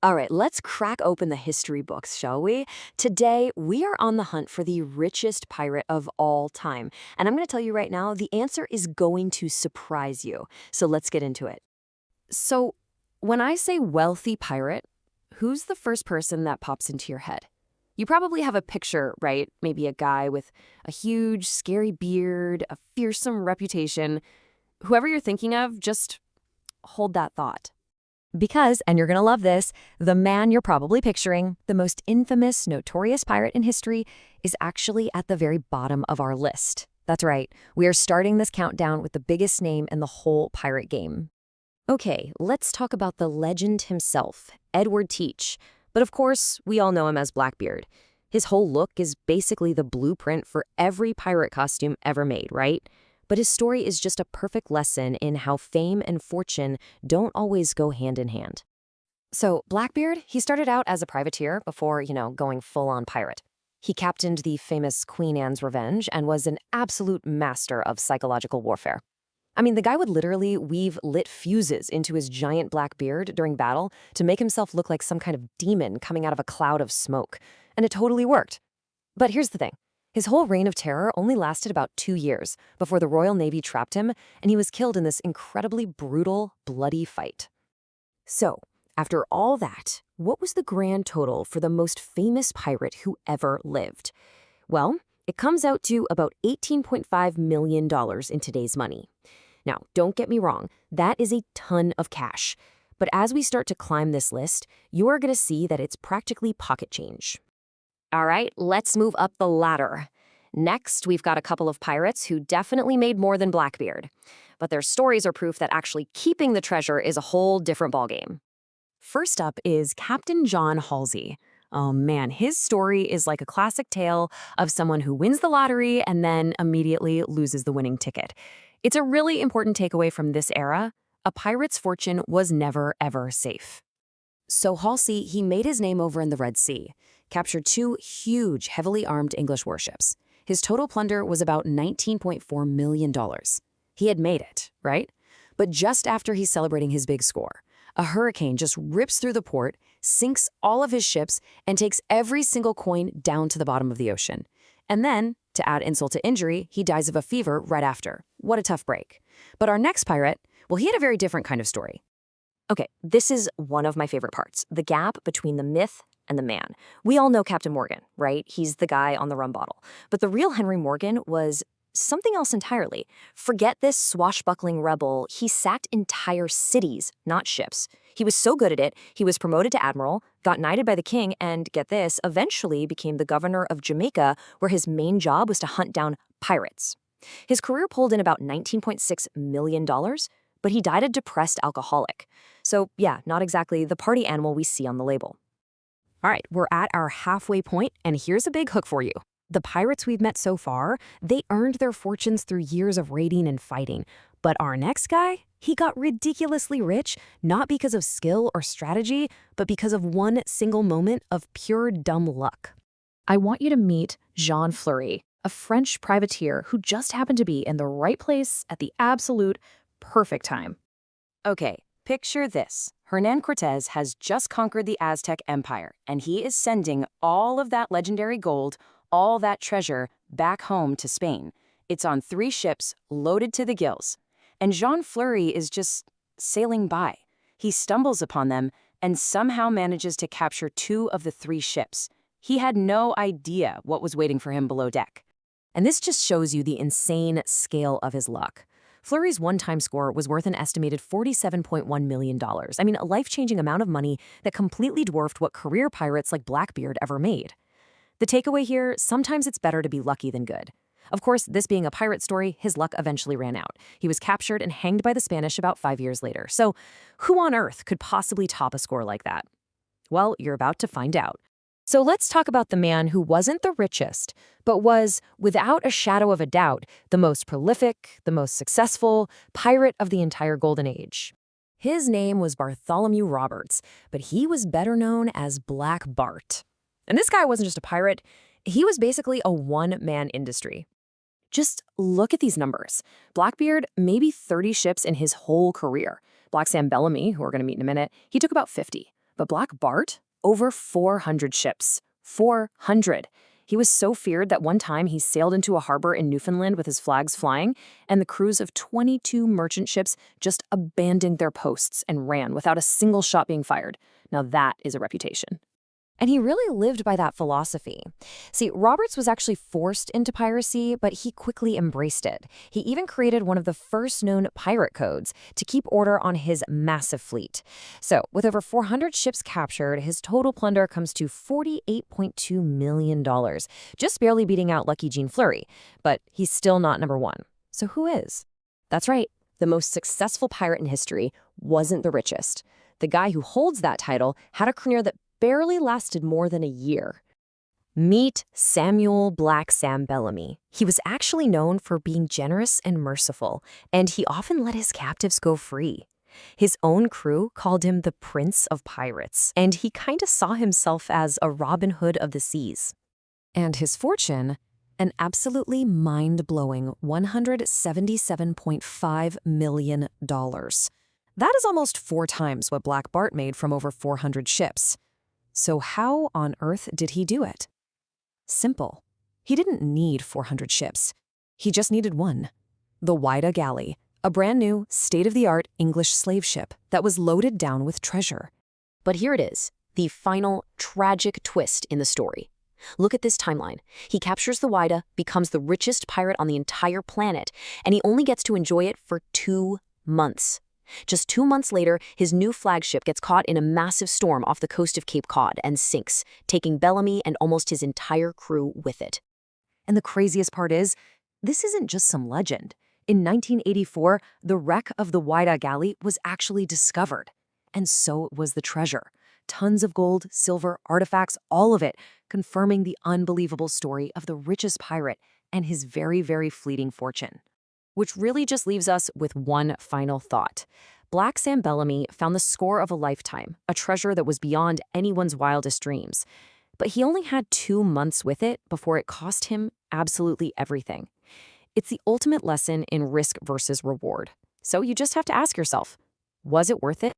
All right, let's crack open the history books, shall we? Today, we are on the hunt for the richest pirate of all time. And I'm going to tell you right now, the answer is going to surprise you. So let's get into it. So, when I say wealthy pirate, who's the first person that pops into your head? You probably have a picture, right? Maybe a guy with a huge, scary beard, a fearsome reputation. Whoever you're thinking of, just hold that thought. Because, and you're going to love this, the man you're probably picturing, the most infamous, notorious pirate in history, is actually at the very bottom of our list. That's right, we are starting this countdown with the biggest name in the whole pirate game. Okay, let's talk about the legend himself, Edward Teach. But of course, we all know him as Blackbeard. His whole look is basically the blueprint for every pirate costume ever made, right? But his story is just a perfect lesson in how fame and fortune don't always go hand in hand. So Blackbeard, he started out as a privateer before, going full-on pirate. He captained the famous Queen Anne's Revenge and was an absolute master of psychological warfare. I mean, the guy would literally weave lit fuses into his giant black beard during battle to make himself look like some kind of demon coming out of a cloud of smoke. And it totally worked. But here's the thing. His whole reign of terror only lasted about 2 years before the Royal Navy trapped him, and he was killed in this incredibly brutal, bloody fight. So, after all that, what was the grand total for the most famous pirate who ever lived? Well, it comes out to about $18.5 million in today's money. Now, don't get me wrong, that is a ton of cash. But as we start to climb this list, you are going to see that it's practically pocket change. All right, let's move up the ladder. Next, we've got a couple of pirates who definitely made more than Blackbeard. But their stories are proof that actually keeping the treasure is a whole different ballgame. First up is Captain John Halsey. Oh man, his story is like a classic tale of someone who wins the lottery and then immediately loses the winning ticket. It's a really important takeaway from this era. A pirate's fortune was never, ever safe. So Halsey, he made his name over in the Red Sea, captured 2 huge, heavily armed English warships. His total plunder was about $19.4 million. He had made it, right? But just after he's celebrating his big score, a hurricane just rips through the port, sinks all of his ships, and takes every single coin down to the bottom of the ocean. And then, to add insult to injury, he dies of a fever right after. What a tough break. But our next pirate, well, he had a very different kind of story. Okay, this is one of my favorite parts, the gap between the myth and the man. We all know Captain Morgan, right? He's the guy on the rum bottle. But the real Henry Morgan was something else entirely. Forget this swashbuckling rebel. He sacked entire cities, not ships. He was so good at it, he was promoted to admiral, got knighted by the king, and get this, eventually became the governor of Jamaica, where his main job was to hunt down pirates. His career pulled in about $19.6 million, but he died a depressed alcoholic. So yeah, not exactly the party animal we see on the label. All right, we're at our halfway point, and here's a big hook for you. The pirates we've met so far, they earned their fortunes through years of raiding and fighting. But our next guy, he got ridiculously rich, not because of skill or strategy, but because of one single moment of pure dumb luck. I want you to meet Jean Fleury, a French privateer who just happened to be in the right place at the absolute perfect time. Okay, picture this. Hernan Cortez has just conquered the Aztec Empire, and he is sending all of that legendary gold, all that treasure, back home to Spain. It's on 3 ships, loaded to the gills. And Jean Fleury is just sailing by. He stumbles upon them and somehow manages to capture 2 of the 3 ships. He had no idea what was waiting for him below deck. And this just shows you the insane scale of his luck. Fleury's one-time score was worth an estimated $47.1 million. I mean, a life-changing amount of money that completely dwarfed what career pirates like Blackbeard ever made. The takeaway here, sometimes it's better to be lucky than good. Of course, this being a pirate story, his luck eventually ran out. He was captured and hanged by the Spanish about 5 years later. So who on earth could possibly top a score like that? Well, you're about to find out. So let's talk about the man who wasn't the richest, but was, without a shadow of a doubt, the most prolific, the most successful pirate of the entire Golden Age. His name was Bartholomew Roberts, but he was better known as Black Bart. And this guy wasn't just a pirate, he was basically a one-man industry. Just look at these numbers. Blackbeard, maybe 30 ships in his whole career. Black Sam Bellamy, who we're going to meet in a minute, he took about 50. But Black Bart? Over 400 ships. 400. He was so feared that one time he sailed into a harbor in Newfoundland with his flags flying, and the crews of 22 merchant ships just abandoned their posts and ran without a single shot being fired. Now that is a reputation. And he really lived by that philosophy. See, Roberts was actually forced into piracy, but he quickly embraced it. He even created one of the first known pirate codes to keep order on his massive fleet. So, with over 400 ships captured, his total plunder comes to $48.2 million, just barely beating out Lucky Jean Fleury. But he's still not number one. So who is? That's right. The most successful pirate in history wasn't the richest. The guy who holds that title had a career that barely lasted more than a year. Meet Samuel Black Sam Bellamy. He was actually known for being generous and merciful, and he often let his captives go free. His own crew called him the Prince of Pirates, and he kind of saw himself as a Robin Hood of the seas. And his fortune? An absolutely mind-blowing $177.5 million. That is almost 4 times what Black Bart made from over 400 ships. So how on earth did he do it? Simple. He didn't need 400 ships. He just needed one. The Whydah Galley, a brand new, state-of-the-art English slave ship that was loaded down with treasure. But here it is, the final tragic twist in the story. Look at this timeline. He captures the Whydah, becomes the richest pirate on the entire planet, and he only gets to enjoy it for 2 months. Just 2 months later, his new flagship gets caught in a massive storm off the coast of Cape Cod and sinks, taking Bellamy and almost his entire crew with it. And the craziest part is, this isn't just some legend. In 1984, the wreck of the Whydah Galley was actually discovered. And so was the treasure. Tons of gold, silver, artifacts, all of it, confirming the unbelievable story of the richest pirate and his very, very fleeting fortune. Which really just leaves us with one final thought. Black Sam Bellamy found the score of a lifetime, a treasure that was beyond anyone's wildest dreams. But he only had 2 months with it before it cost him absolutely everything. It's the ultimate lesson in risk versus reward. So you just have to ask yourself, was it worth it?